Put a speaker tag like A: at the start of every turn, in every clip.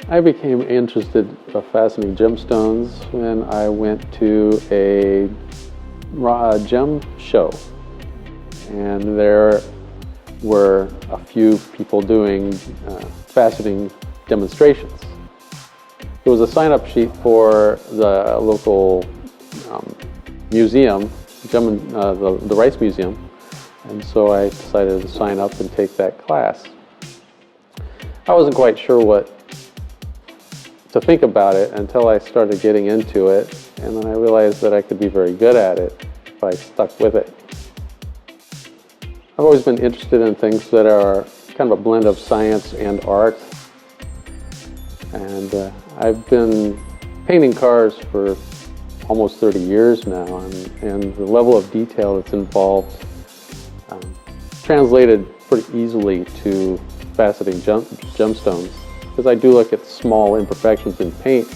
A: I became interested in faceting gemstones when I went to a gem show, and there were a few people doing faceting demonstrations. There was a sign-up sheet for the local museum, the Rice Museum, and so I decided to sign up and take that class. I wasn't quite sure what to think about it until I started getting into it, and then I realized that I could be very good at it if I stuck with it. I've always been interested in things that are kind of a blend of science and art, and I've been painting cars for almost 30 years now, and the level of detail that's involved translated pretty easily to faceting gemstones. Because I do look at small imperfections in paint,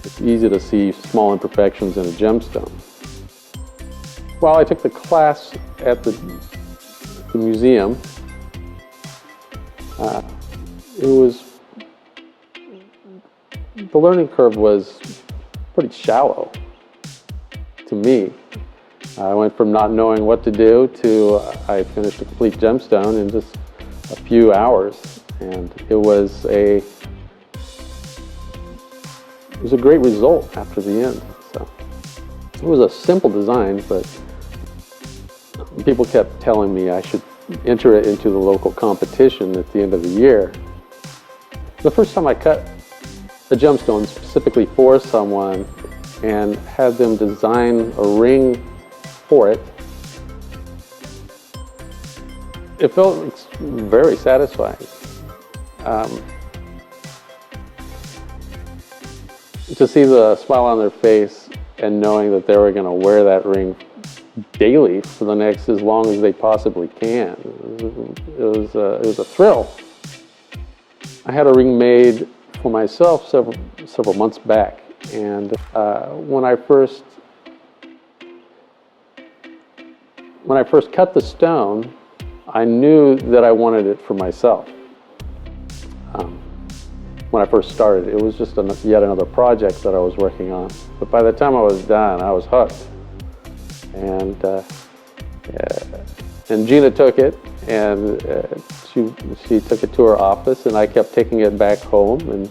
A: it's easy to see small imperfections in a gemstone. While I took the class at the museum, the learning curve was pretty shallow to me. I went from not knowing what to do to I finished a complete gemstone in just a few hours. And it was a great result after the end. So it was a simple design, but people kept telling me I should enter it into the local competition at the end of the year. The first time I cut a gemstone specifically for someone and had them design a ring for it, it felt very satisfying. To see the smile on their face and knowing that they were going to wear that ring daily for the next as long as they possibly can, it was a thrill. I had a ring made for myself several months back, and when I first cut the stone, I knew that I wanted it for myself. When I first started, it was just yet another project that I was working on. But by the time I was done, I was hooked. And Gina took it, and she took it to her office, and I kept taking it back home.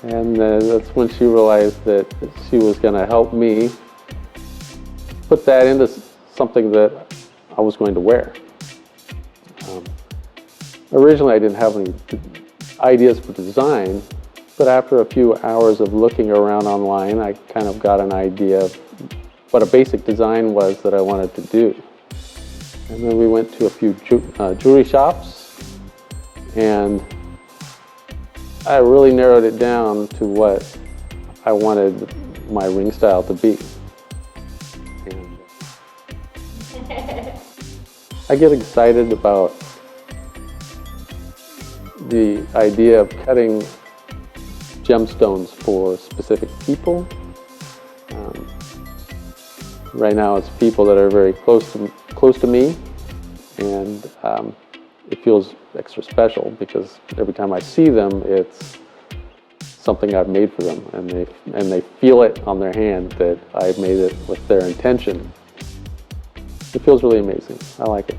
A: And that's when she realized that she was going to help me put that into something that I was going to wear. Originally, I didn't have any ideas for design, but after a few hours of looking around online, I kind of got an idea of what a basic design was that I wanted to do. And then we went to a few jewelry shops, and I really narrowed it down to what I wanted my ring style to be. And I get excited about the idea of cutting gemstones for specific people. Right now it's people that are very close to me, and it feels extra special because every time I see them, it's something I've made for them, and they feel it on their hand that I made it with their intention. It feels really amazing. I like it.